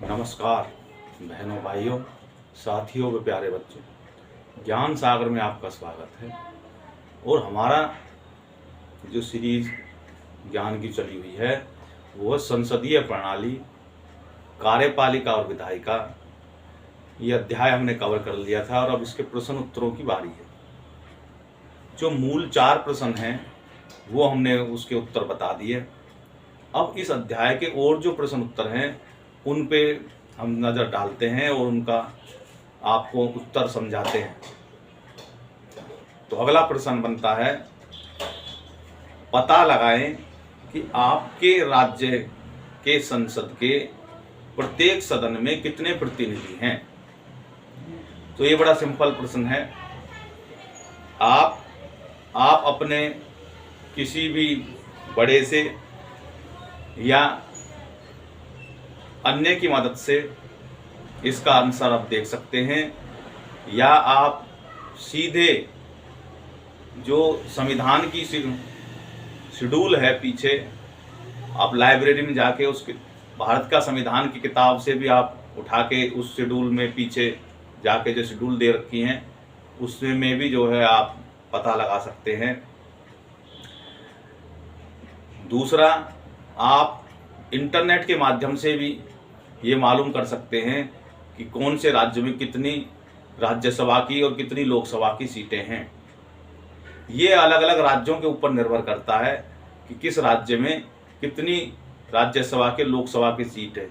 नमस्कार बहनों, भाइयों, साथियों व प्यारे बच्चों। ज्ञान सागर में आपका स्वागत है। और हमारा जो सीरीज ज्ञान की चली हुई है वो संसदीय प्रणाली, कार्यपालिका और विधायिका। ये अध्याय हमने कवर कर लिया था और अब इसके प्रश्न उत्तरों की बारी है। जो मूल 4 प्रश्न हैं वो हमने उसके उत्तर बता दिए। अब इस अध्याय के और जो प्रश्न उत्तर हैं उन पे हम नज़र डालते हैं और उनका आपको उत्तर समझाते हैं। तो अगला प्रश्न बनता है, पता लगाएं कि आपके राज्य के संसद के प्रत्येक सदन में कितने प्रतिनिधि हैं। तो ये बड़ा सिंपल प्रश्न है। आप अपने किसी भी बड़े से या अन्य की मदद से इसका आंसर आप देख सकते हैं, या आप सीधे जो संविधान की शेड्यूल है पीछे, आप लाइब्रेरी में जाके उसके भारत का संविधान की किताब से भी आप उठा के उस शेड्यूल में पीछे जाके जो शेड्यूल दे रखी हैं उसमें भी जो है आप पता लगा सकते हैं। दूसरा, आप इंटरनेट के माध्यम से भी ये मालूम कर सकते हैं कि कौन से राज्य में कितनी राज्यसभा की और कितनी लोकसभा की सीटें हैं। ये अलग अलग राज्यों के ऊपर निर्भर करता है कि किस राज्य में कितनी राज्यसभा के लोकसभा की सीट है।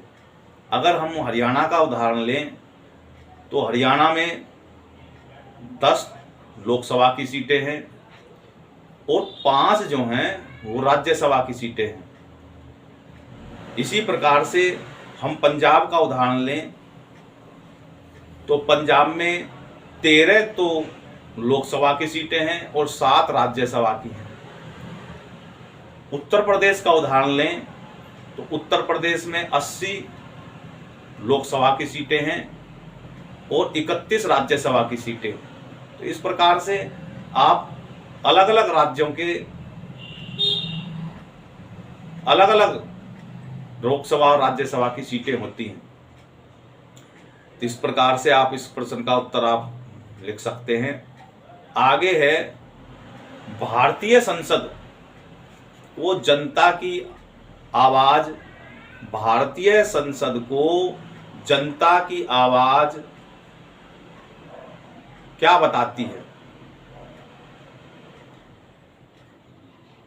अगर हम हरियाणा का उदाहरण लें तो हरियाणा में 10 लोकसभा की सीटें हैं और 5 जो हैं वो राज्यसभा की सीटें हैं। इसी प्रकार से हम पंजाब का उदाहरण लें तो पंजाब में 13 तो लोकसभा की सीटें हैं और 7 राज्यसभा की हैं। उत्तर प्रदेश का उदाहरण लें तो उत्तर प्रदेश में 80 लोकसभा की सीटें हैं और 31 राज्यसभा की सीटें। तो इस प्रकार से आप अलग अलग राज्यों के अलग अलग लोकसभा और राज्यसभा की सीटें होती हैं। तो इस प्रकार से आप इस प्रश्न का उत्तर आप लिख सकते हैं। आगे है, भारतीय संसद को जनता की आवाज, भारतीय संसद को जनता की आवाज क्या बताती है।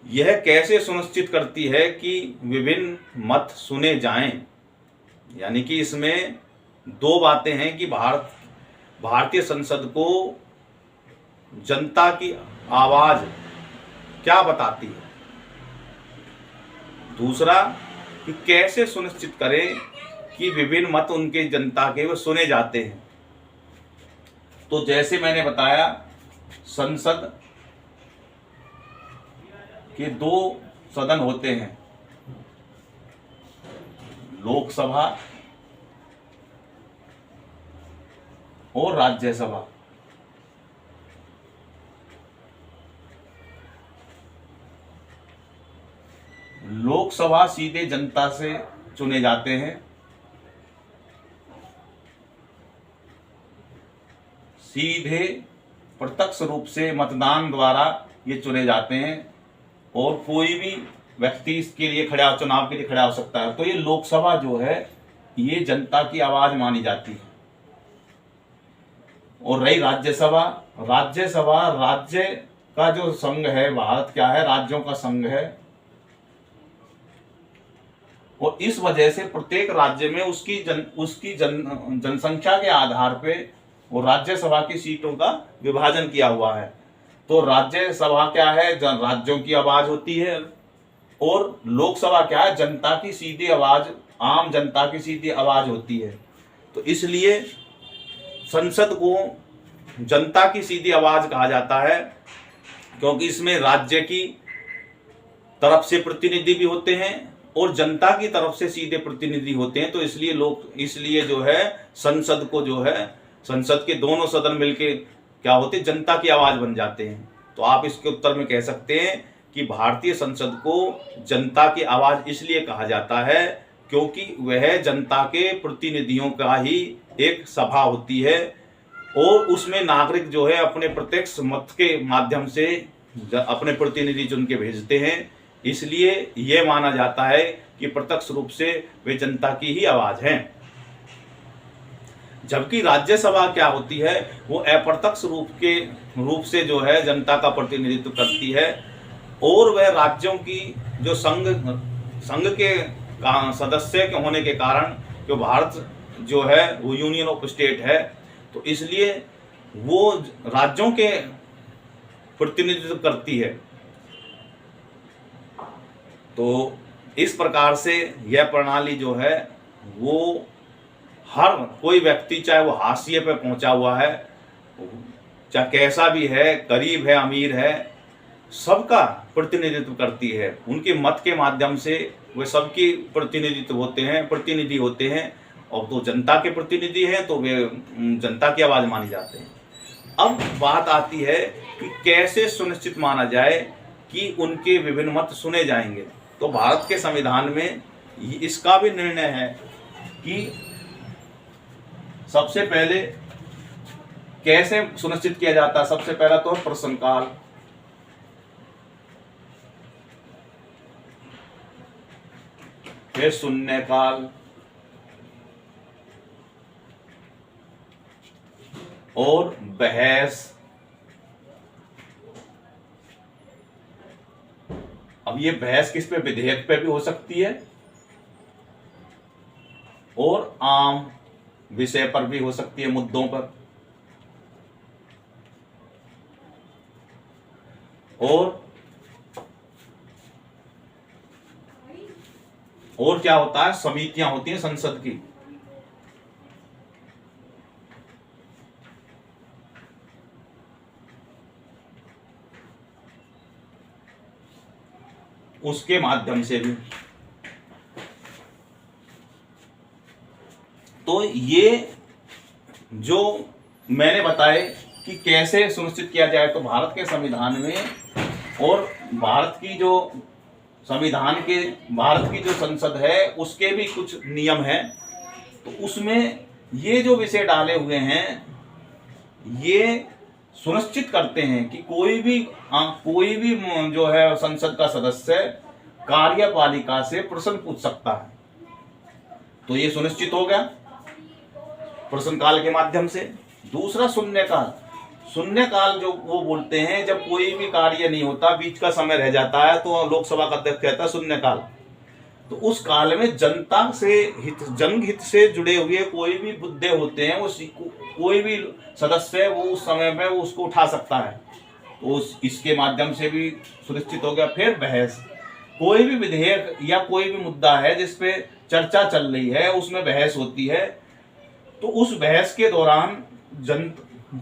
यह कैसे सुनिश्चित करती है कि विभिन्न मत सुने जाएं। यानी कि इसमें 2 बातें हैं कि भारतीय संसद को जनता की आवाज क्या बताती है। दूसरा, कि कैसे सुनिश्चित करें कि विभिन्न मत उनके जनता के वो सुने जाते हैं। तो जैसे मैंने बताया, संसद के 2 सदन होते हैं, लोकसभा और राज्यसभा। लोकसभा सीधे जनता से चुने जाते हैं, सीधे प्रत्यक्ष रूप से मतदान द्वारा ये चुने जाते हैं और कोई भी व्यक्ति इसके लिए चुनाव के लिए खड़ा हो सकता है। तो ये लोकसभा जो है ये जनता की आवाज मानी जाती है। और रही राज्यसभा, राज्यसभा राज्य का जो संघ है, भारत क्या है, राज्यों का संघ है। और इस वजह से प्रत्येक राज्य में उसकी जनसंख्या के आधार पे वो राज्यसभा की सीटों का विभाजन किया हुआ है। तो राज्यसभा क्या है, राज्यों की आवाज होती है, और लोकसभा क्या है, जनता की सीधी आवाज, आम जनता की सीधी आवाज होती है। तो इसलिए संसद को जनता की सीधी आवाज कहा जाता है, क्योंकि इसमें राज्य की तरफ से प्रतिनिधि भी होते हैं और जनता की तरफ से सीधे प्रतिनिधि होते हैं। तो इसलिए जो है संसद को जो है, संसद के दोनों सदन मिलके क्या होते, जनता की आवाज बन जाते हैं। तो आप इसके उत्तर में कह सकते हैं कि भारतीय संसद को जनता की आवाज इसलिए कहा जाता है क्योंकि वह जनता के प्रतिनिधियों का ही एक सभा होती है और उसमें नागरिक जो है अपने प्रत्यक्ष मत के माध्यम से अपने प्रतिनिधि चुन के भेजते हैं। इसलिए यह माना जाता है कि प्रत्यक्ष रूप से वे जनता की ही आवाज हैं। जबकि राज्यसभा क्या होती है, वो अप्रत्यक्ष रूप से जो है जनता का प्रतिनिधित्व करती है और वह राज्यों की जो संघ के सदस्य के होने के कारण, जो भारत जो है वो यूनियन ऑफ स्टेट है, तो इसलिए वो राज्यों के प्रतिनिधित्व करती है। तो इस प्रकार से यह प्रणाली जो है वो हर कोई व्यक्ति, चाहे वो हाशिए पे पहुंचा हुआ है, चाहे कैसा भी है, गरीब है, अमीर है, सबका प्रतिनिधित्व करती है। उनके मत के माध्यम से वे सबकी प्रतिनिधि होते हैं और तो जनता के प्रतिनिधि हैं तो वे जनता की आवाज़ मानी जाते हैं। अब बात आती है कि कैसे सुनिश्चित माना जाए कि उनके विभिन्न मत सुने जाएंगे। तो भारत के संविधान में इसका भी निर्णय है कि सबसे पहले कैसे सुनिश्चित किया जाता है। सबसे पहला तो प्रश्नकाल, फिर शून्यकाल और बहस। अब ये बहस किस पे, विधेयक पे भी हो सकती है और आम विषय पर भी हो सकती है, मुद्दों पर। और क्या होता है, समितियां होती हैं संसद की। उसके माध्यम से भी। तो ये जो मैंने बताए कि कैसे सुनिश्चित किया जाए, तो भारत के संविधान में और भारत की जो संसद है उसके भी कुछ नियम हैं। तो उसमें ये जो विषय डाले हुए हैं ये सुनिश्चित करते हैं कि कोई भी जो है संसद का सदस्य कार्यपालिका से प्रश्न पूछ सकता है। तो ये सुनिश्चित हो गया प्रश्नकाल के माध्यम से। दूसरा शून्यकाल जो वो बोलते हैं, जब कोई भी कार्य नहीं होता, बीच का समय रह जाता है, तो लोकसभा का अध्यक्ष कहता है शून्यकाल। तो उस काल में जनहित से जुड़े हुए कोई भी मुद्दे होते हैं, वो कोई भी सदस्य वो उस समय में वो उसको उठा सकता है। तो इसके माध्यम से भी सुनिश्चित हो गया। फिर बहस, कोई भी विधेयक या कोई भी मुद्दा है जिस पे चर्चा चल रही है, उसमें बहस होती है, तो उस बहस के दौरान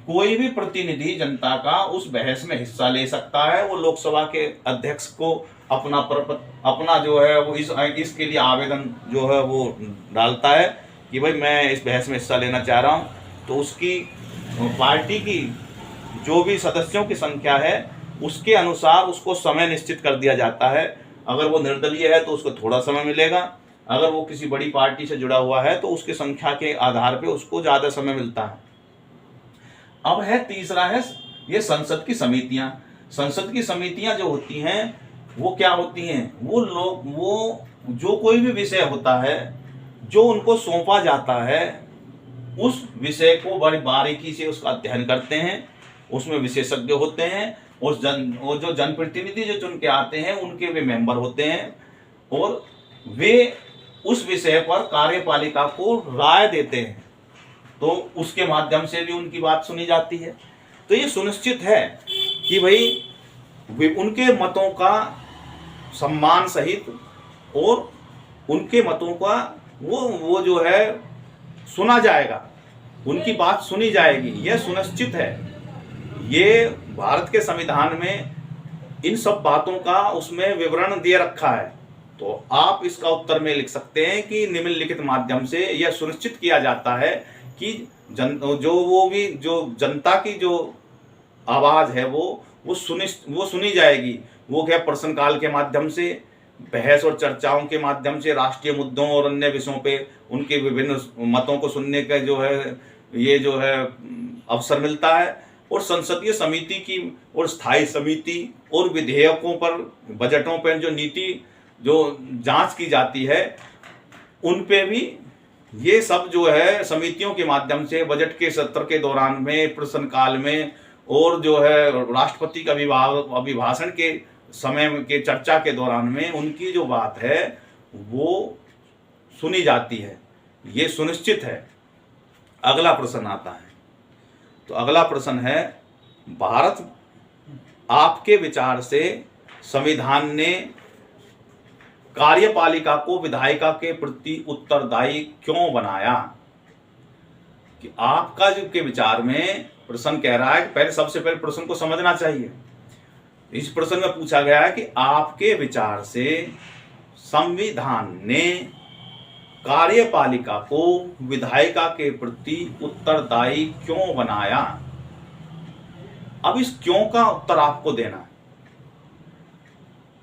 कोई भी प्रतिनिधि जनता का उस बहस में हिस्सा ले सकता है। वो लोकसभा के अध्यक्ष को अपना जो है वो इसके लिए आवेदन जो है वो डालता है कि भाई मैं इस बहस में हिस्सा लेना चाह रहा हूँ। तो उसकी पार्टी की जो भी सदस्यों की संख्या है उसके अनुसार उसको समय निश्चित कर दिया जाता है। अगर वो निर्दलीय है तो उसको थोड़ा समय मिलेगा, अगर वो किसी बड़ी पार्टी से जुड़ा हुआ है तो उसकी संख्या के आधार पे उसको ज़्यादा समय मिलता है। अब है तीसरा है ये संसद की समितियां जो होती हैं वो क्या होती हैं, वो जो कोई भी विषय होता है जो उनको सौंपा जाता है उस विषय को बड़ी बारीकी से उसका अध्ययन करते हैं, उसमें विशेषज्ञ होते हैं और जो जनप्रतिनिधि जो चुन के आते हैं उनके वे मेंबर होते हैं और वे उस विषय पर कार्यपालिका को राय देते हैं। तो उसके माध्यम से भी उनकी बात सुनी जाती है। तो ये सुनिश्चित है कि भाई उनके मतों का सम्मान सहित और उनके मतों का वो जो है सुना जाएगा, उनकी बात सुनी जाएगी, यह सुनिश्चित है। ये भारत के संविधान में इन सब बातों का उसमें विवरण दे रखा है। तो आप इसका उत्तर में लिख सकते हैं कि निम्नलिखित माध्यम से यह सुनिश्चित किया जाता है कि जो जनता की जो आवाज़ है वो सुनी जाएगी। वो क्या प्रश्नकाल के माध्यम से, बहस और चर्चाओं के माध्यम से राष्ट्रीय मुद्दों और अन्य विषयों पे उनके विभिन्न मतों को सुनने का जो है ये जो है अवसर मिलता है। और संसदीय समिति की और स्थायी समिति और विधेयकों पर, बजटों पर जो नीति जो जांच की जाती है उन पे भी ये सब जो है समितियों के माध्यम से बजट के सत्र के दौरान में, प्रश्नकाल में और जो है राष्ट्रपति का अभिभाषण के समय के चर्चा के दौरान में उनकी जो बात है वो सुनी जाती है, ये सुनिश्चित है। अगला प्रश्न आता है, तो अगला प्रश्न है, भारत आपके विचार से संविधान ने कार्यपालिका को विधायिका के प्रति उत्तरदायी क्यों बनाया? कि आपका जो के विचार में प्रश्न कह रहा है कि पहले सबसे पहले प्रश्न को समझना चाहिए। इस प्रश्न में पूछा गया है कि आपके विचार से संविधान ने कार्यपालिका को विधायिका के प्रति उत्तरदायी क्यों बनाया? अब इस क्यों का उत्तर आपको देना है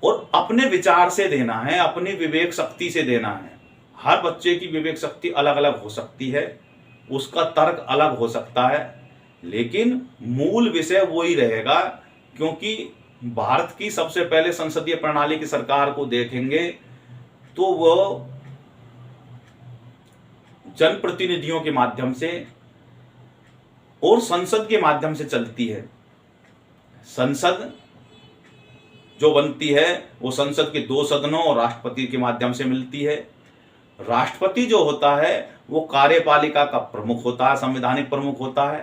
और अपने विचार से देना है, अपनी विवेक शक्ति से देना है। हर बच्चे की विवेक शक्ति अलग अलग हो सकती है, उसका तर्क अलग हो सकता है, लेकिन मूल विषय वही रहेगा। क्योंकि भारत की सबसे पहले संसदीय प्रणाली की सरकार को देखेंगे तो वो जनप्रतिनिधियों के माध्यम से और संसद के माध्यम से चलती है। संसद जो बनती है वो संसद के 2 सदनों और राष्ट्रपति के माध्यम से मिलती है। राष्ट्रपति जो होता है वो कार्यपालिका का प्रमुख होता है, संवैधानिक प्रमुख होता है।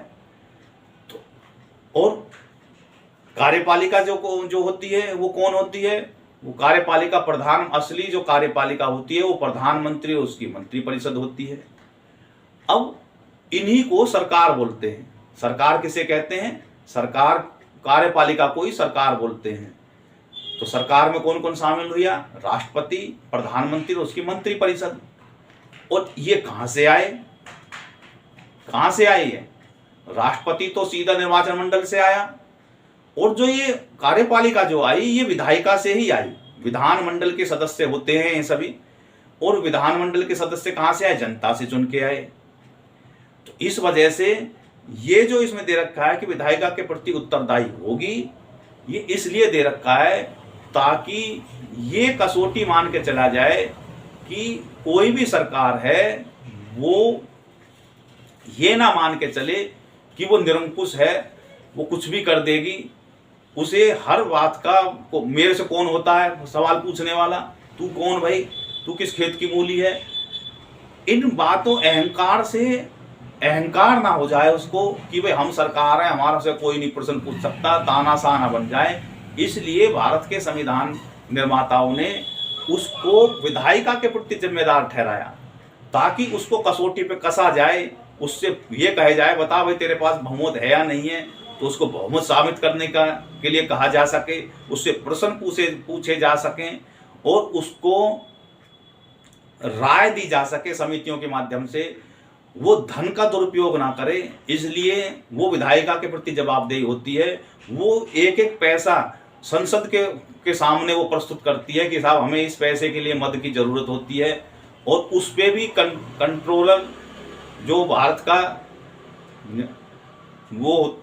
तो और कार्यपालिका जो होती है वो कौन होती है? वो कार्यपालिका प्रधान, असली जो कार्यपालिका होती है वो प्रधानमंत्री और उसकी मंत्रिपरिषद होती है। अब इन्हीं को सरकार बोलते हैं। सरकार किसे कहते हैं? सरकार, कार्यपालिका को ही सरकार बोलते हैं। तो सरकार में कौन कौन शामिल हुआ? राष्ट्रपति, प्रधानमंत्री और उसकी मंत्रिपरिषद। और ये कहां से आए? कहां से आई है? राष्ट्रपति तो सीधा निर्वाचन मंडल से आया और जो ये कार्यपालिका जो आई ये विधायिका से ही आई। विधानमंडल के सदस्य होते हैं ये सभी, और विधानमंडल के सदस्य कहां से आए? जनता से चुन के आए। तो इस वजह से ये जो इसमें दे रखा है कि विधायिका के प्रति उत्तरदायी होगी, ये इसलिए दे रखा है ताकि ये कसौटी मान के चला जाए कि कोई भी सरकार है वो ये ना मान के चले कि वो निरंकुश है, वो कुछ भी कर देगी। उसे हर बात का मेरे से कौन होता है सवाल पूछने वाला? तू कौन भाई? तू किस खेत की मूली है? इन बातों, अहंकार से अहंकार ना हो जाए उसको कि भाई हम सरकार है, हमारा से कोई नहीं प्रश्न पूछ सकता, तानाशाह ना बन जाए। इसलिए भारत के संविधान निर्माताओं ने उसको विधायिका के प्रति जिम्मेदार ठहराया ताकि उसको कसौटी पे कसा जाए। उससे ये कहे जाए, बता भाई तेरे पास बहुमत है या नहीं है, तो उसको बहुमत साबित करने के लिए कहा जा सके, उससे प्रश्न पूछे जा सकें और उसको राय दी जा सके समितियों के माध्यम से। वो धन का दुरुपयोग ना करे, इसलिए वो विधायिका के प्रति जवाबदेही होती है। वो एक एक पैसा संसद के सामने वो प्रस्तुत करती है कि साहब हमें इस पैसे के लिए मद की जरूरत होती है, और उस पे भी कंट्रोलर जो भारत का वो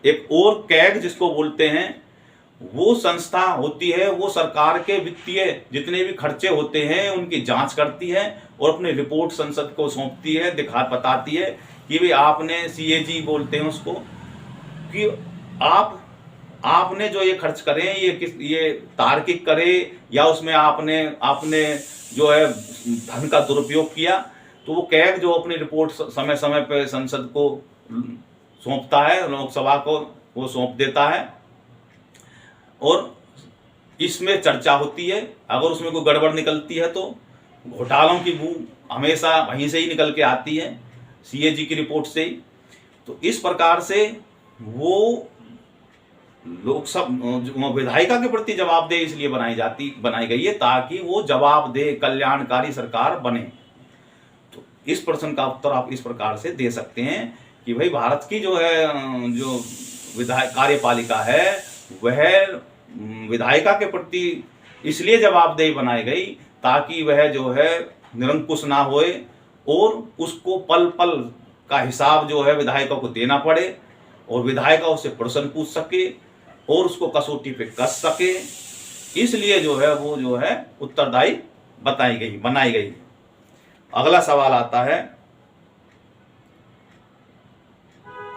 एक और कैग जिसको बोलते हैं वो संस्था होती है। वो सरकार के वित्तीय जितने भी खर्चे होते हैं उनकी जांच करती है और अपनी रिपोर्ट संसद को सौंपती है, बताती है कि भाई आपने CAG बोलते हैं उसको, कि आपने जो ये खर्च करे ये तार्किक करे या उसमें आपने जो है धन का दुरुपयोग किया। तो वो कैग जो अपनी रिपोर्ट समय समय पे संसद को सौंपता है, लोकसभा को वो सौंप देता है और इसमें चर्चा होती है। अगर उसमें कोई गड़बड़ निकलती है तो घोटालों की बू हमेशा वहीं से ही निकल के आती है, CAG की रिपोर्ट से ही। तो इस प्रकार से वो लोकसभा विधायिका के प्रति जवाबदेह इसलिए बनाई गई है ताकि वो जवाबदेह कल्याणकारी सरकार बने। तो इस प्रश्न का उत्तर आप इस प्रकार से दे सकते हैं कि भाई भारत की जो है जो कार्यपालिका है वह विधायिका के प्रति इसलिए जवाबदेही बनाई गई ताकि वह जो है निरंकुश ना होए और उसको पल पल का हिसाब जो है विधायकों को देना पड़े और विधायिका उससे प्रश्न पूछ सके और उसको कसौटी पे कस सके। इसलिए जो है वो जो है उत्तरदायी बनाई गई। अगला सवाल आता है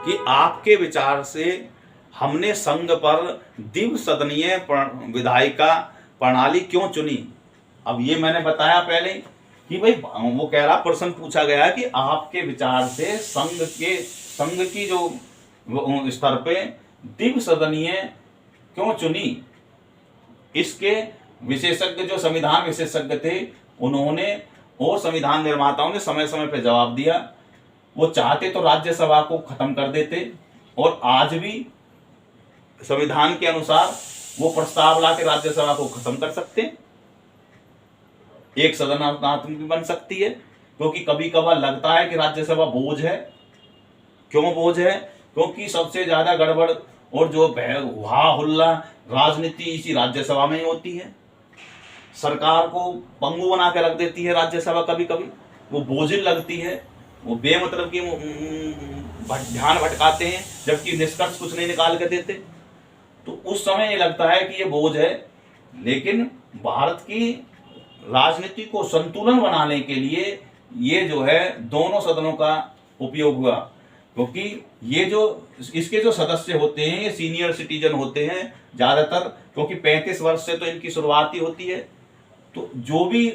कि आपके विचार से हमने संघ पर द्विसदनीय विधायिका प्रणाली क्यों चुनी। अब ये मैंने बताया पहले कि भाई वो कह रहा, प्रश्न पूछा गया कि आपके विचार से संघ की जो स्तर पे द्विसदनीय क्यों चुनी। इसके विशेषज्ञ जो संविधान विशेषज्ञ थे उन्होंने और संविधान निर्माताओं ने समय समय पर जवाब दिया। वो चाहते तो राज्यसभा को खत्म कर देते और आज भी संविधान के अनुसार वो प्रस्ताव ला के राज्यसभा को खत्म कर सकते हैं, एक सदनात्मक भी बन सकती है। क्योंकि कभी कभार लगता है कि राज्यसभा बोझ है। क्यों बोझ है? क्योंकि सबसे ज्यादा गड़बड़ और जो हा हुल्ला राजनीति इसी राज्यसभा में ही होती है। सरकार को पंगु बना के रख देती है राज्यसभा, कभी कभी वो बोझिल लगती है, वो बेमतलब की ध्यान भटकाते हैं जबकि निष्कर्ष कुछ नहीं निकाल के देते। तो उस समय ये लगता है कि ये बोझ है। लेकिन भारत की राजनीति को संतुलन बनाने के लिए ये जो है दोनों सदनों का उपयोग हुआ। क्योंकि ये जो इसके जो सदस्य होते हैं ये सीनियर सिटीजन होते हैं ज्यादातर, क्योंकि 35 वर्ष से तो इनकी शुरुआत ही होती है। तो जो भी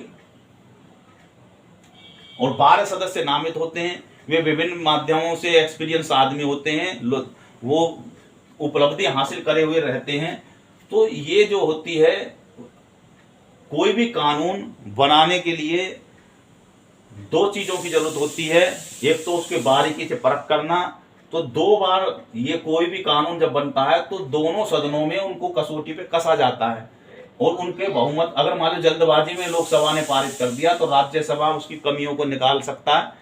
और 12 सदस्य नामित होते हैं वे विभिन्न माध्यमों से एक्सपीरियंस आदमी होते हैं, वो उपलब्धि हासिल करे हुए रहते हैं। तो ये जो होती है कोई भी कानून बनाने के लिए दो चीजों की जरूरत होती है। एक तो उसके बारीकी से परख करना। तो 2 बार ये कोई भी कानून जब बनता है तो दोनों सदनों में उनको कसौटी पे कसा जाता है और उनके बहुमत, अगर मान लो जल्दबाजी में लोकसभा ने पारित कर दिया तो राज्यसभा उसकी कमियों को निकाल सकता है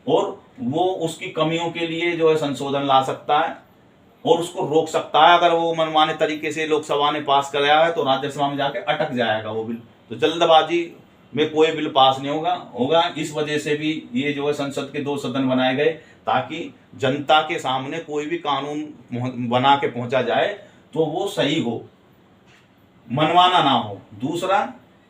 और वो उसकी कमियों के लिए जो है संशोधन ला सकता है और उसको रोक सकता है। अगर वो मनमाने तरीके से लोकसभा ने पास कराया है तो राज्यसभा में जाके अटक जाएगा वो बिल। तो जल्दबाजी में कोई बिल पास नहीं होगा। इस वजह से भी ये जो है संसद के 2 सदन बनाए गए ताकि जनता के सामने कोई भी कानून बना के पहुंचा जाए तो वो सही हो, मनमाना ना हो। दूसरा,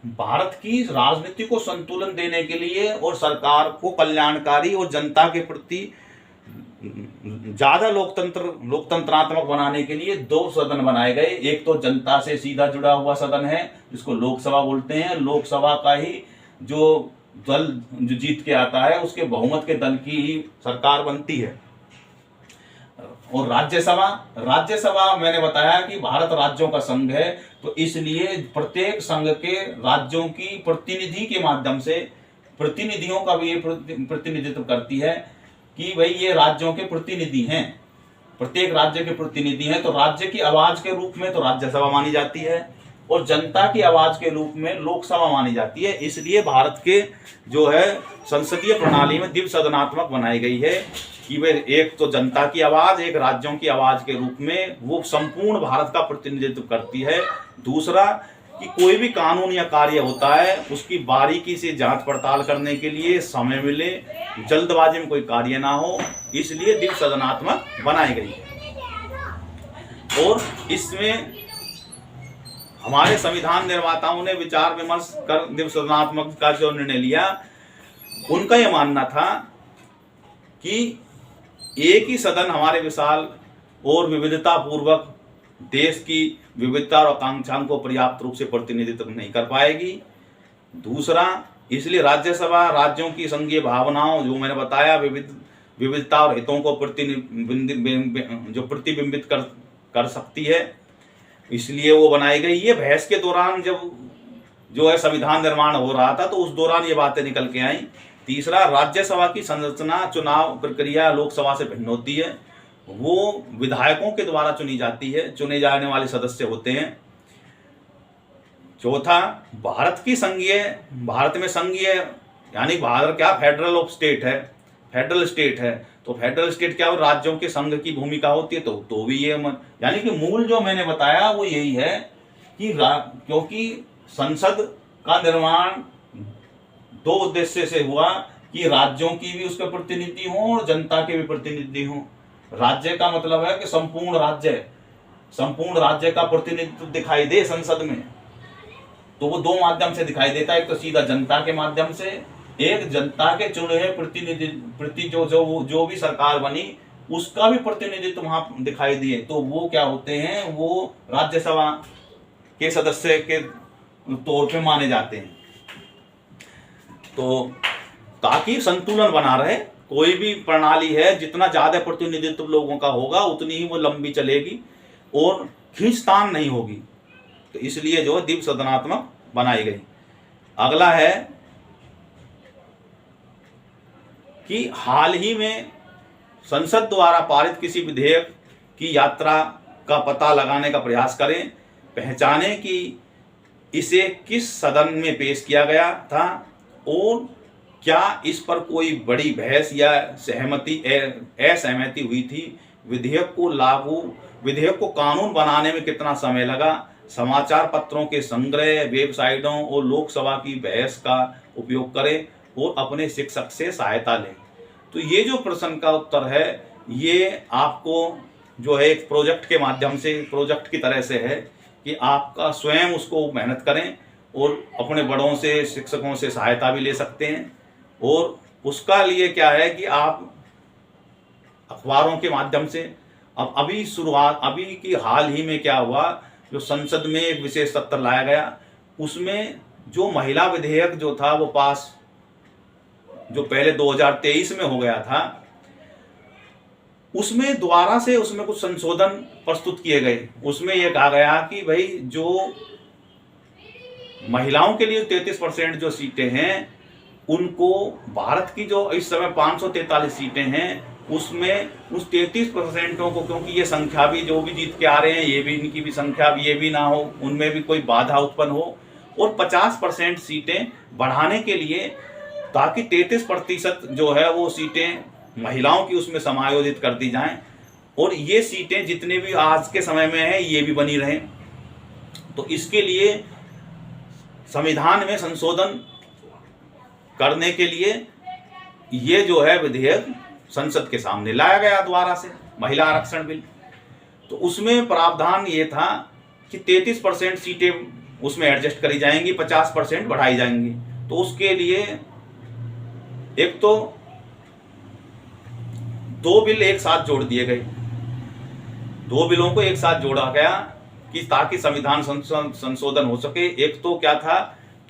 भारत की राजनीति को संतुलन देने के लिए और सरकार को कल्याणकारी और जनता के प्रति ज्यादा लोकतंत्रात्मक बनाने के लिए 2 सदन बनाए गए। एक तो जनता से सीधा जुड़ा हुआ सदन है जिसको लोकसभा बोलते हैं। लोकसभा का ही जो दल जो जीत के आता है उसके बहुमत के दल की ही सरकार बनती है। और राज्यसभा मैंने बताया कि भारत राज्यों का संघ है तो इसलिए प्रत्येक संघ के राज्यों की प्रतिनिधि के माध्यम से प्रतिनिधियों का भी ये प्रतिनिधित्व करती है कि भाई ये राज्यों के प्रतिनिधि हैं, प्रत्येक राज्य के प्रतिनिधि हैं। तो राज्य की आवाज के रूप में तो राज्यसभा मानी जाती है और जनता की आवाज के रूप में लोकसभा मानी जाती है। इसलिए भारत के जो है संसदीय प्रणाली में द्विसदनात्मक बनाई गई है कि वे एक तो जनता की आवाज, एक राज्यों की आवाज के रूप में वो संपूर्ण भारत का प्रतिनिधित्व करती है। दूसरा कि कोई भी कानून या कार्य होता है उसकी बारीकी से जांच पड़ताल करने के लिए समय मिले, जल्दबाजी में कोई कार्य ना हो, इसलिए द्विसदनात्मक बनाई गई है। और इसमें हमारे संविधान निर्माताओं ने विचार विमर्श कर द्विसदनात्मक का जो निर्णय लिया, उनका यह मानना था कि एक ही सदन हमारे विशाल और विविधता पूर्वक देश की विविधता और आकांक्षाओं को पर्याप्त रूप से प्रतिनिधित्व नहीं कर पाएगी। दूसरा, इसलिए राज्यसभा राज्यों की संघीय भावनाओं जो मैंने बताया विविधता और हितों को प्रतिबिंबित कर सकती है, इसलिए वो बनाई गई। ये बहस के दौरान जब जो है संविधान निर्माण हो रहा था तो उस दौरान ये बातें निकल के आई। तीसरा, राज्यसभा की संरचना चुनाव प्रक्रिया लोकसभा से भिन्न होती है। वो विधायकों के द्वारा चुनी जाती है, चुने जाने वाले सदस्य होते हैं। चौथा, भारत में संघीय यानी भारत क्या फेडरल स्टेट है। तो फेडरल स्टेट क्या हो, राज्यों के संघ की भूमिका होती है। तो भी ये यानी कि मूल जो मैंने बताया वो यही है कि क्योंकि संसद का निर्माण दो उद्देश्य से हुआ कि राज्यों की भी उसके प्रतिनिधि हों और जनता के भी प्रतिनिधि हों। राज्य का मतलब है कि संपूर्ण राज्य का प्रतिनिधित्व दिखाई दे संसद में, तो वो दो माध्यम से दिखाई देता है। एक तो सीधा जनता के माध्यम से, एक जनता के चुने हुए जो भी सरकार बनी उसका भी प्रतिनिधित्व वहां दिखाई दिए। तो वो क्या होते हैं, वो राज्यसभा के सदस्य के तौर पे माने जाते हैं। तो ताकि संतुलन बना रहे, कोई भी प्रणाली है जितना ज्यादा प्रतिनिधित्व लोगों का होगा उतनी ही वो लंबी चलेगी और खींचतान नहीं होगी। तो इसलिए जो द्विसदनात्मक बनाई गई। अगला है कि हाल ही में संसद द्वारा पारित किसी विधेयक की यात्रा का पता लगाने का प्रयास करें, पहचानें कि इसे किस सदन में पेश किया गया था और क्या इस पर कोई बड़ी बहस या असहमति हुई थी। विधेयक को कानून बनाने में कितना समय लगा। समाचार पत्रों के संग्रह, वेबसाइटों और लोकसभा की बहस का उपयोग करें और अपने शिक्षक से सहायता लें। तो ये जो प्रश्न का उत्तर है ये आपको जो है एक प्रोजेक्ट के माध्यम से, प्रोजेक्ट की तरह से है कि आपका स्वयं उसको मेहनत करें और अपने बड़ों से, शिक्षकों से सहायता भी ले सकते हैं। और उसका लिए क्या है कि आप अखबारों के माध्यम से, अब अभी की हाल ही में क्या हुआ, जो संसद में एक विशेष सत्र लाया गया उसमें जो महिला विधेयक जो था वो पास, जो पहले 2023 में हो गया था, उसमें दोबारा से उसमें कुछ संशोधन प्रस्तुत किए गए। उसमें यह कहा गया कि भाई जो महिलाओं के लिए 33% जो सीटें हैं उनको, भारत की जो इस समय 543 सीटें हैं उसमें उस 33% को, क्योंकि ये संख्या भी जो भी जीत के आ रहे हैं ये भी, इनकी भी संख्या भी ये भी ना हो, उनमें भी कोई बाधा उत्पन्न हो, और 50% सीटें बढ़ाने के लिए, ताकि 33% जो है वो सीटें महिलाओं की उसमें समायोजित कर दी जाएं और ये सीटें जितने भी आज के समय में हैं ये भी बनी रहें। तो इसके लिए संविधान में संशोधन करने के लिए ये जो है विधेयक संसद के सामने लाया गया दोबारा से, महिला आरक्षण बिल। तो उसमें प्रावधान ये था कि 33% सीटें उसमें एडजस्ट करी जाएंगी, 50% बढ़ाई जाएंगी। तो उसके लिए एक तो दो बिल एक साथ जोड़ दिए गए, दो बिलों को एक साथ जोड़ा गया कि ताकि संविधान संशोधन हो सके। एक तो क्या था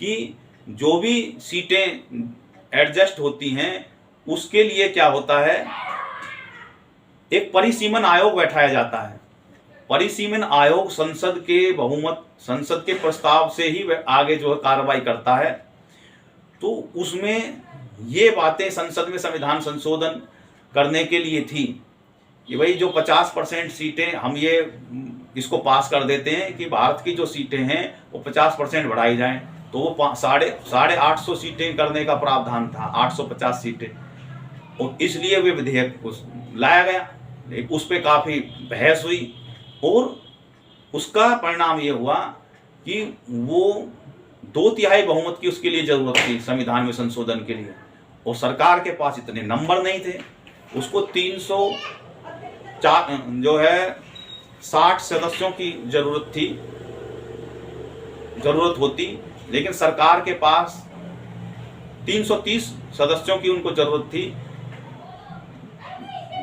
कि जो भी सीटें एडजस्ट होती हैं उसके लिए क्या होता है, एक परिसीमन आयोग बैठाया जाता है। परिसीमन आयोग संसद के बहुमत, संसद के प्रस्ताव से ही आगे जो है कार्रवाई करता है। तो उसमें ये बातें संसद में संविधान संशोधन करने के लिए थी कि भाई जो 50% सीटें हम ये इसको पास कर देते हैं कि भारत की जो सीटें हैं वो 50% बढ़ाई जाएं। तो वो 850 सीटें करने का प्रावधान था, 850 सीटें, और इसलिए वे विधेयक लाया गया। उस पर काफ़ी बहस हुई और उसका परिणाम ये हुआ कि वो 2/3 बहुमत की उसके लिए जरूरत थी संविधान में संशोधन के लिए, और सरकार के पास इतने नंबर नहीं थे। उसको 304 जो है 60 सदस्यों की जरूरत होती, लेकिन सरकार के पास 330 सदस्यों की उनको जरूरत थी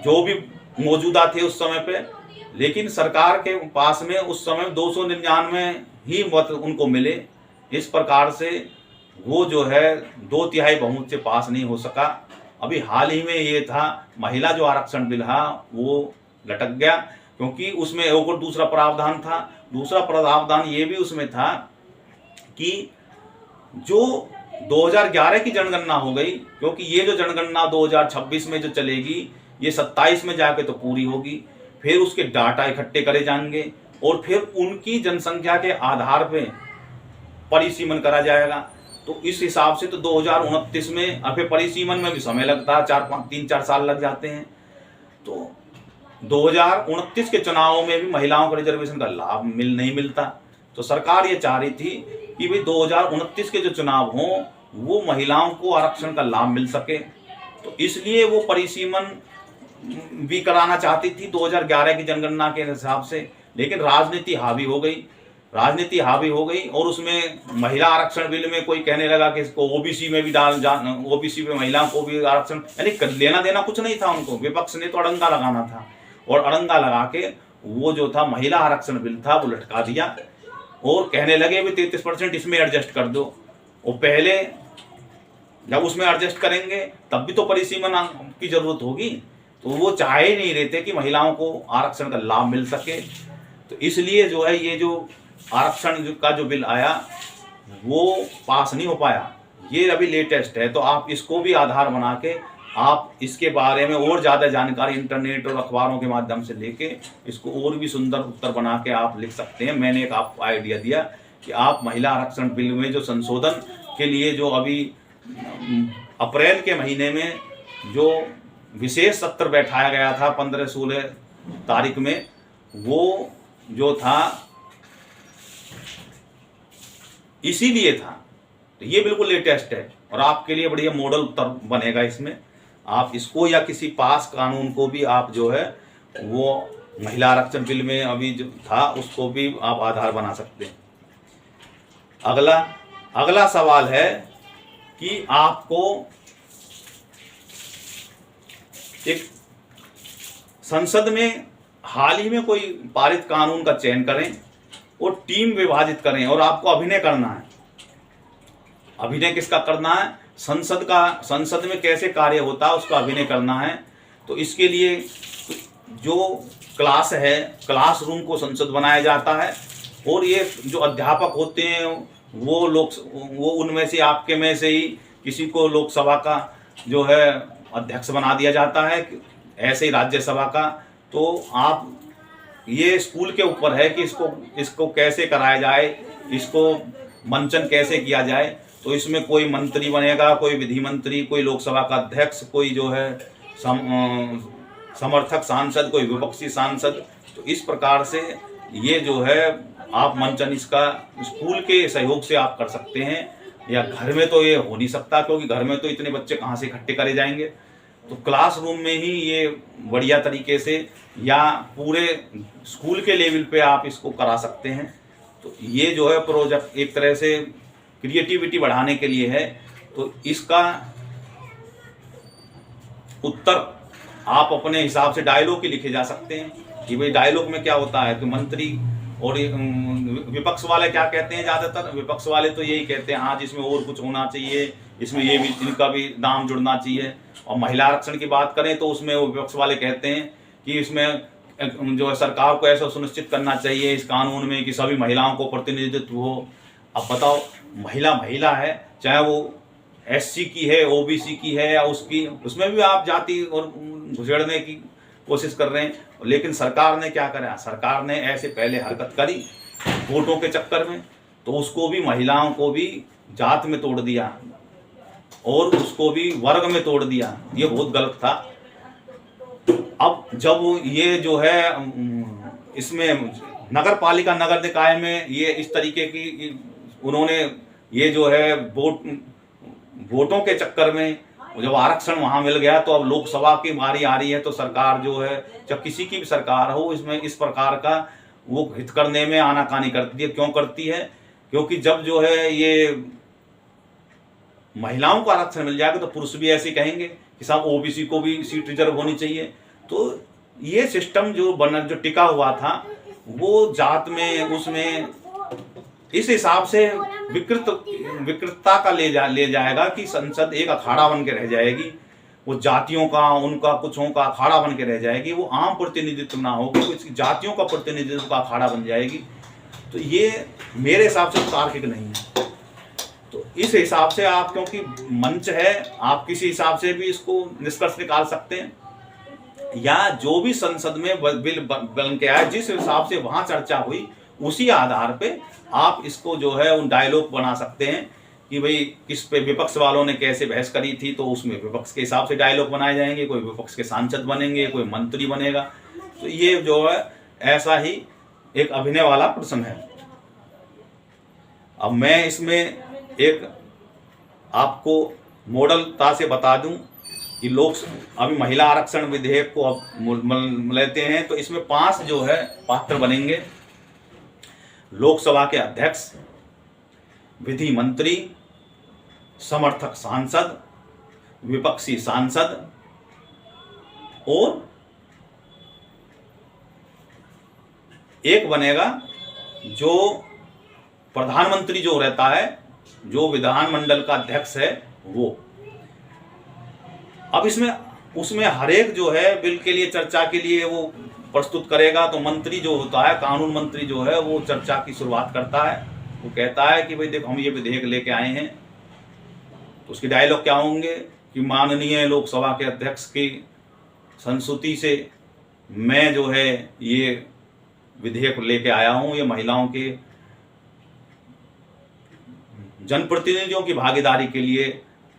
जो भी मौजूदा थे उस समय पे। लेकिन सरकार के पास में उस समय 299 ही मत उनको मिले। इस प्रकार से वो जो है 2/3 बहुमत से पास नहीं हो सका। अभी हाल ही में ये था, महिला जो आरक्षण बिल था वो लटक गया, क्योंकि उसमें एक और दूसरा प्रावधान था। दूसरा प्रावधान ये भी उसमें था कि जो 2011 की जनगणना हो गई, क्योंकि ये जो जनगणना 2026 में जो चलेगी ये 27 में जाके तो पूरी होगी, फिर उसके डाटा इकट्ठे करे जाएंगे और फिर उनकी जनसंख्या के आधार पे परिसीमन करा जाएगा। तो इस हिसाब से तो 2029 में, अब परिसीमन में भी समय लगता है, 3-4 साल लग जाते हैं। तो 2029 के चुनावों में भी महिलाओं को रिजर्वेशन का लाभ नहीं मिलता। तो सरकार ये चाह रही थी कि भाई 2029 के जो चुनाव हों वो महिलाओं को आरक्षण का लाभ मिल सके। तो इसलिए वो परिसीमन भी कराना चाहती थी 2011 की जनगणना के हिसाब से, लेकिन राजनीति हावी हो गई और उसमें महिला आरक्षण बिल में कोई कहने लगा कि इसको ओबीसी में भी ओबीसी में महिलाओं को भी आरक्षण, यानी लेना देना कुछ नहीं था उनको। विपक्ष ने तो अड़ंगा लगाना था और अड़ंगा लगा के वो जो था महिला आरक्षण बिल था वो लटका दिया और कहने लगे भी 33% इसमें एडजस्ट कर दो। और पहले जब उसमें एडजस्ट करेंगे तब भी तो परिसीमन की जरूरत होगी, तो वो चाह ही नहीं रहे थे कि महिलाओं को आरक्षण का लाभ मिल सके। तो इसलिए जो है ये जो आरक्षण का जो बिल आया वो पास नहीं हो पाया। ये अभी लेटेस्ट है, तो आप इसको भी आधार बना के आप इसके बारे में और ज़्यादा जानकारी इंटरनेट और अखबारों के माध्यम से लेके इसको और भी सुंदर उत्तर बना के आप लिख सकते हैं। मैंने एक आपको आइडिया दिया कि आप महिला आरक्षण बिल में जो संशोधन के लिए जो अभी अप्रैल के महीने में जो विशेष सत्र बैठाया गया था 15-16 तारीख में, वो जो था इसीलिए था। तो ये बिल्कुल लेटेस्ट है और आपके लिए बढ़िया मॉडल उत्तर बनेगा इसमें। आप इसको या किसी पास कानून को भी आप जो है वो महिला आरक्षण बिल में अभी जो था उसको भी आप आधार बना सकते हैं। अगला सवाल है कि आपको एक संसद में हाल ही में कोई पारित कानून का चयन करें और टीम विभाजित करें और आपको अभिनय करना है। अभिनय किसका करना है? संसद में कैसे कार्य होता है उसका अभिनय करना है। तो इसके लिए जो क्लासरूम को संसद बनाया जाता है और ये जो अध्यापक होते हैं वो उनमें से आपके में से ही किसी को लोकसभा का जो है अध्यक्ष बना दिया जाता है, ऐसे ही राज्यसभा का। तो आप ये स्कूल के ऊपर है कि इसको कैसे कराया जाए, इसको मंचन कैसे किया जाए। तो इसमें कोई मंत्री बनेगा, कोई विधि मंत्री, कोई लोकसभा का अध्यक्ष, कोई जो है समर्थक सांसद, कोई विपक्षी सांसद। तो इस प्रकार से ये जो है आप मंचन इसका स्कूल के सहयोग से आप कर सकते हैं, या घर में तो ये हो नहीं सकता क्योंकि घर में तो इतने बच्चे कहाँ से इकट्ठे करे जाएंगे। तो क्लासरूम में ही ये बढ़िया तरीके से या पूरे स्कूल के लेवल पे आप इसको करा सकते हैं। तो ये जो है प्रोजेक्ट एक तरह से क्रिएटिविटी बढ़ाने के लिए है। तो इसका उत्तर आप अपने हिसाब से डायलॉग ही लिखे जा सकते हैं कि भाई डायलॉग में क्या होता है कि मंत्री और विपक्ष वाले क्या कहते हैं। ज़्यादातर विपक्ष वाले तो यही कहते हैं हाँ जिसमें और कुछ होना चाहिए, इसमें ये भी इनका भी नाम जुड़ना चाहिए। और महिला आरक्षण की बात करें तो उसमें वो विपक्ष वाले कहते हैं कि इसमें जो है सरकार को ऐसा सुनिश्चित करना चाहिए इस कानून में कि सभी महिलाओं को प्रतिनिधित्व हो। अब बताओ, महिला है, चाहे वो SC की है, OBC की है या उसमें भी आप जाति और घुसेड़ने की कोशिश कर रहे हैं। लेकिन सरकार ने क्या करा? सरकार ने ऐसे पहले हरकत करी वोटों के चक्कर में, तो उसको भी महिलाओं को भी जात में तोड़ दिया और उसको भी वर्ग में तोड़ दिया। ये बहुत गलत था। अब जब ये जो है इसमें नगर पालिका नगर निकाय में ये इस तरीके की उन्होंने ये जो है वोटों के चक्कर में जब आरक्षण वहां मिल गया, तो अब लोकसभा की बारी आ रही है। तो सरकार जो है, चाहे किसी की भी सरकार हो, इसमें इस प्रकार का वो हित करने में आनाकानी करती है। क्यों करती है? क्योंकि जब जो है ये महिलाओं को आरक्षण मिल जाएगा तो पुरुष भी ऐसे कहेंगे कि साहब OBC को भी सीट रिजर्व होनी चाहिए। तो ये सिस्टम जो टिका हुआ था वो जात में उसमें इस हिसाब से विकृतता का ले जाएगा कि संसद एक अखाड़ा बन के रह जाएगी। वो जातियों का, उनका कुछों का अखाड़ा बन के रह जाएगी। वो आम प्रतिनिधित्व ना होगी, कुछ जातियों का प्रतिनिधित्व का अखाड़ा बन जाएगी। तो ये मेरे हिसाब से तार्किक नहीं है। तो इस हिसाब से आप, क्योंकि मंच है, आप किसी हिसाब से भी इसको निष्कर्ष निकाल सकते हैं, या जो भी संसद में बिल बन के आया जिस हिसाब से वहां चर्चा हुई उसी आधार पे आप इसको जो है उन डायलॉग बना सकते हैं कि भाई किस पे विपक्ष वालों ने कैसे बहस करी थी, तो उसमें विपक्ष के हिसाब से डायलॉग बनाए जाएंगे। कोई विपक्ष के सांसद बनेंगे, कोई मंत्री बनेगा। तो ये जो है ऐसा ही एक अभिनय वाला प्रश्न है। अब मैं इसमें एक आपको मॉडलता से बता दूं कि लोग अभी महिला आरक्षण विधेयक को अब लेते हैं, तो इसमें 5 जो है पात्र बनेंगे। लोकसभा के अध्यक्ष, विधि मंत्री, समर्थक सांसद, विपक्षी सांसद और एक बनेगा जो प्रधानमंत्री जो रहता है, जो विधानमंडल का अध्यक्ष है वो। अब इसमें उसमें हर एक जो है बिल के लिए चर्चा के लिए वो प्रस्तुत करेगा। तो मंत्री जो होता है, कानून मंत्री जो है, वो चर्चा की शुरुआत करता है। वो कहता है कि भाई देखो हम ये विधेयक लेके आए हैं। तो उसके डायलॉग क्या होंगे कि माननीय लोकसभा के अध्यक्ष की संस्तुति से मैं जो है ये विधेयक लेके आया हूं। ये महिलाओं के जनप्रतिनिधियों की भागीदारी के लिए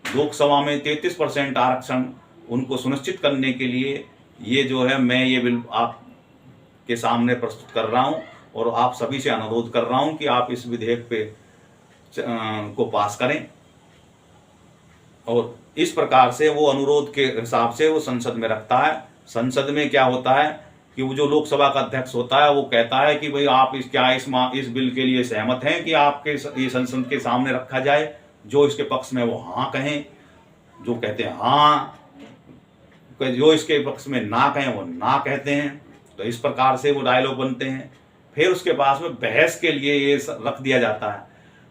लोकसभा में 33% आरक्षण उनको सुनिश्चित करने के लिए ये जो है मैं ये बिल आपके सामने प्रस्तुत कर रहा हूं और आप सभी से अनुरोध कर रहा हूं कि आप इस विधेयक पे को पास करें। और इस प्रकार से वो अनुरोध के हिसाब से वो संसद में रखता है। संसद में क्या होता है कि वो जो लोकसभा का अध्यक्ष होता है वो कहता है कि भाई आप इस बिल के लिए सहमत हैं कि आपके ये संसद के सामने रखा जाए। जो इसके पक्ष में वो हाँ कहें, जो कहते हैं हाँ, जो इसके पक्ष में ना कहें वो ना कहते हैं। तो इस प्रकार से वो डायलॉग बनते हैं। फिर उसके पास में बहस के लिए ये रख दिया जाता है।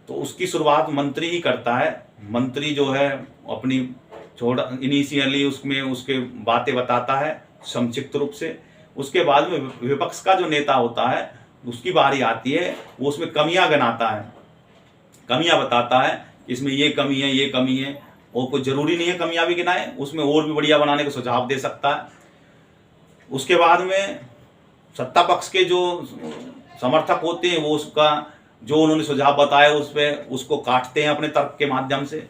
तो उसकी शुरुआत मंत्री ही करता है। मंत्री जो है अपनी इनिशियली उसमें उसके बातें बताता है संक्षिप्त रूप से। उसके बाद में विपक्ष का जो नेता होता है उसकी बारी आती है। वो उसमें कमियां गिनाता है, कमियां बताता है, इसमें ये कमी है, ये कमी है। और कोई जरूरी नहीं है कमियां भी गिनाए, उसमें और भी बढ़िया बनाने का सुझाव दे सकता है। उसके बाद में सत्ता पक्ष के जो समर्थक होते हैं वो उसका जो उन्होंने सुझाव बताया उस पर उसको काटते हैं अपने तर्क के माध्यम से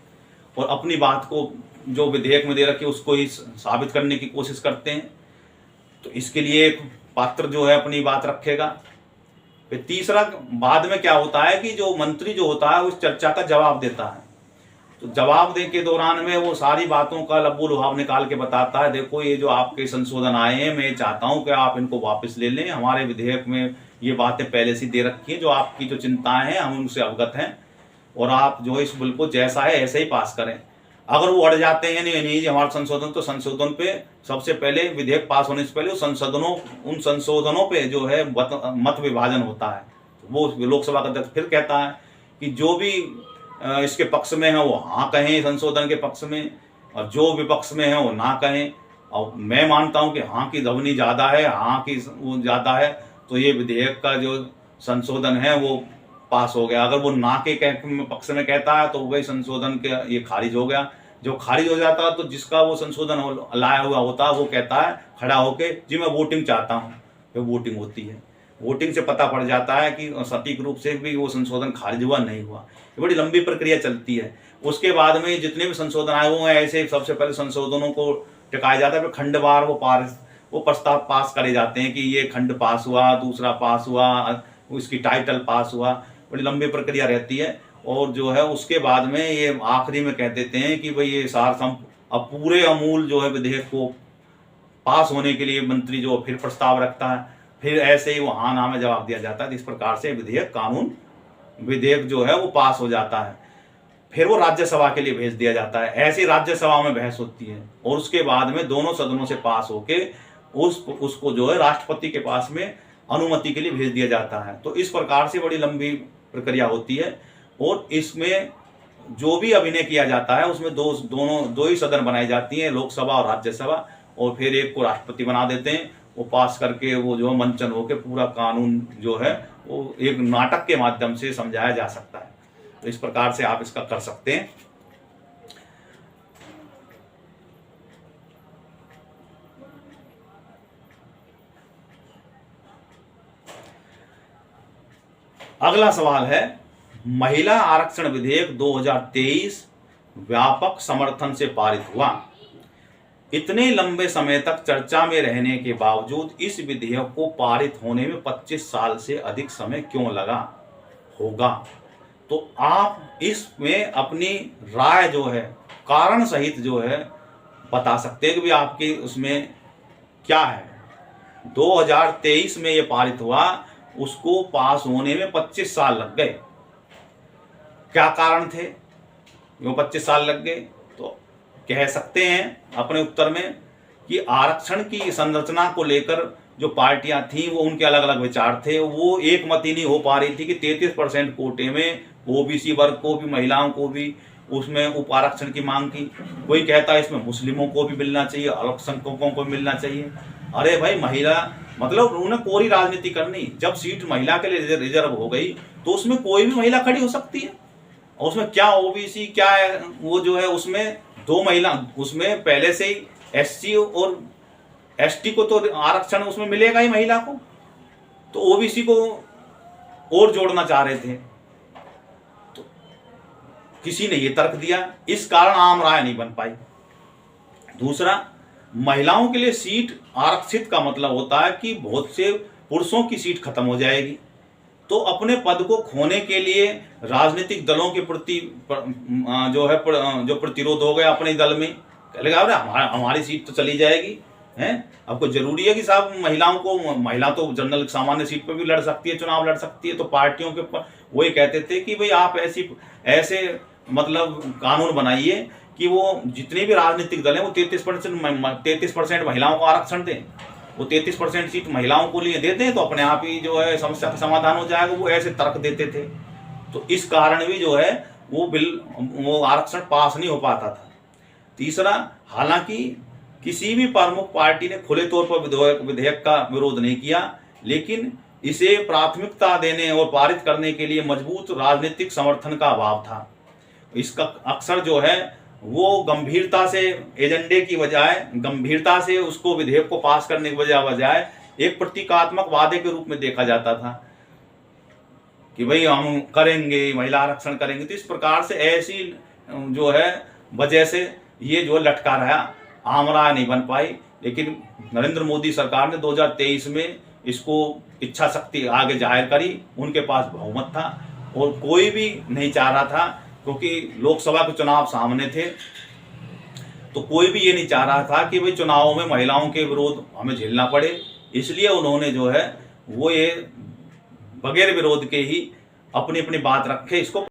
और अपनी बात को जो विधेयक में दे रखी है उसको ही साबित करने की कोशिश करते हैं। तो इसके लिए एक पात्र जो है अपनी बात रखेगा। फिर तीसरा बाद में क्या होता है कि जो मंत्री जो होता है उस चर्चा का जवाब देता है। तो जवाब दे के दौरान में वो सारी बातों का लब्बू लुभाव निकाल के बताता है, देखो ये जो आपके संशोधन आए हैं मैं चाहता हूं कि आप इनको वापस ले लें। हमारे विधेयक में ये बातें पहले से दे रखी हैं, जो आपकी जो चिंताएं हैं हम उनसे अवगत हैं और आप जो इस बिल को जैसा है ऐसे ही पास करें। अगर वो अड़ जाते हैं नहीं हमारा संशोधन, तो संशोधन पे सबसे पहले विधेयक पास होने से पहले उन संशोधनों पे जो है मत विभाजन होता है। वो लोकसभा का अध्यक्ष फिर कहता है कि जो भी इसके पक्ष में है वो हाँ कहें संशोधन के पक्ष में, और जो विपक्ष में है वो ना कहें। और मैं मानता हूं कि हाँ की ध्वनि ज़्यादा है, हाँ की वो ज़्यादा है, तो ये विधेयक का जो संशोधन है वो पास हो गया। अगर वो ना के पक्ष में कहता है तो वही संशोधन के ये खारिज हो गया। जो खारिज हो जाता है तो जिसका वो संशोधन लाया हुआ होता है वो कहता है खड़ा होके जी मैं वोटिंग चाहता हूँ। फिर वोटिंग होती है। वोटिंग से पता पड़ जाता है कि सटीक रूप से भी वो संशोधन खारिज हुआ नहीं हुआ। ये बड़ी लंबी प्रक्रिया चलती है। उसके बाद में जितने भी संशोधन आए हुए हैं ऐसे सबसे पहले संशोधनों को टिकाया जाता है, फिर खंडवार वो प्रस्ताव पास करे जाते हैं कि ये खंड पास हुआ, दूसरा पास हुआ, उसकी टाइटल पास हुआ। बड़ी लंबी प्रक्रिया रहती है। और जो है उसके बाद में ये आखिरी में कह देते हैं कि भाई ये सार अब पूरे अमूल जो है विधेयक को पास होने के लिए मंत्री जो फिर प्रस्ताव रखता है। फिर ऐसे ही वो हाँ ना में जवाब दिया जाता है। इस प्रकार से विधेयक जो है वो पास हो जाता है। फिर वो राज्यसभा के लिए भेज दिया जाता है। ऐसी राज्यसभा में बहस होती है और उसके बाद में दोनों सदनों से पास होके उसको जो है राष्ट्रपति के पास में अनुमति के लिए भेज दिया जाता है। तो इस प्रकार से बड़ी लंबी प्रक्रिया होती है। और इसमें जो भी अभिनय किया जाता है उसमें दो ही सदन बनाई जाती हैं, लोकसभा और राज्यसभा, और फिर एक को राष्ट्रपति बना देते हैं। वो पास करके वो जो मंचन होकर पूरा कानून जो है वो एक नाटक के माध्यम से समझाया जा सकता है। तो इस प्रकार से आप इसका कर सकते हैं। अगला सवाल है, महिला आरक्षण विधेयक 2023 व्यापक समर्थन से पारित हुआ। इतने लंबे समय तक चर्चा में रहने के बावजूद इस विधेयक को पारित होने में 25 साल से अधिक समय क्यों लगा होगा? तो आप इसमें अपनी राय जो है कारण सहित जो है बता सकते हैं कि भाई आपके उसमें क्या है। 2023 में ये पारित हुआ, उसको पास होने में 25 साल लग गए। क्या कारण थे वो 25 साल लग गए? तो कह सकते हैं अपने उत्तर में कि आरक्षण की संरचना को लेकर जो पार्टियां थीं वो उनके अलग अलग विचार थे। वो एक मत ही नहीं हो पा रही थी कि 33% कोटे में ओबीसी वर्ग को भी, महिलाओं को भी उसमें उप आरक्षण की मांग की। कोई कहता है इसमें मुस्लिमों को भी मिलना चाहिए, अल्पसंख्यकों को मिलना चाहिए। अरे भाई, महिला मतलब उन्होंने कोरी राजनीति करनी। जब सीट महिला के लिए रिजर्व हो गई तो उसमें कोई भी महिला खड़ी हो सकती है। और उसमें क्या ओबीसी क्या है, वो जो है उसमें 2 महिला, उसमें पहले से ही एससी और एसटी को तो आरक्षण उसमें मिलेगा ही महिला को, तो ओबीसी को और जोड़ना चाह रहे थे। तो किसी ने ये तर्क दिया, इस कारण आम राय नहीं बन पाई। दूसरा, महिलाओं के लिए सीट आरक्षित का मतलब होता है कि बहुत से पुरुषों की सीट खत्म हो जाएगी, तो अपने पद को खोने के लिए राजनीतिक दलों के प्रति जो है जो प्रतिरोध हो गया अपने दल में, लगा हमारी सीट तो चली जाएगी हैं। आपको जरूरी है कि साहब महिलाओं को, महिला तो जनरल सामान्य सीट पर भी लड़ सकती है, चुनाव लड़ सकती है। तो पार्टियों के वही कहते थे कि भाई आप ऐसे मतलब कानून बनाइए कि वो जितने भी राजनीतिक दल हैं वो 33% महिलाओं को आरक्षण दें, वो 33% सीट महिलाओं को लिए देते हैं, तो अपने आप ही जो है समस्या का समाधान हो जाएगा। वो ऐसे तर्क देते थे। तो इस कारण भी जो है वो आरक्षण पास नहीं हो पाता था। तीसरा, हालांकि किसी भी प्रमुख पार्टी ने खुले तौर पर विधेयक का विरोध नहीं किया, लेकिन इसे प्राथमिकता देने और पारित करने के लिए मजबूत राजनीतिक समर्थन का अभाव था। इसका अक्सर जो है वो गंभीरता से एजेंडे की बजाय, गंभीरता से उसको विधेयक को पास करने की बजाय एक प्रतीकात्मक वादे के रूप में देखा जाता था कि भाई हम करेंगे, महिला आरक्षण करेंगे। तो इस प्रकार से ऐसी जो है वजह से ये जो लटका रहा, आम राय नहीं बन पाई। लेकिन नरेंद्र मोदी सरकार ने 2023 में इसको इच्छा शक्ति आगे जाहिर करी। उनके पास बहुमत था और कोई भी नहीं चाह रहा था, क्योंकि लोकसभा के चुनाव सामने थे, तो कोई भी ये नहीं चाह रहा था कि भाई चुनावों में महिलाओं के विरोध हमें झेलना पड़े। इसलिए उन्होंने जो है वो ये बगैर विरोध के ही अपनी अपनी बात रखे, इसको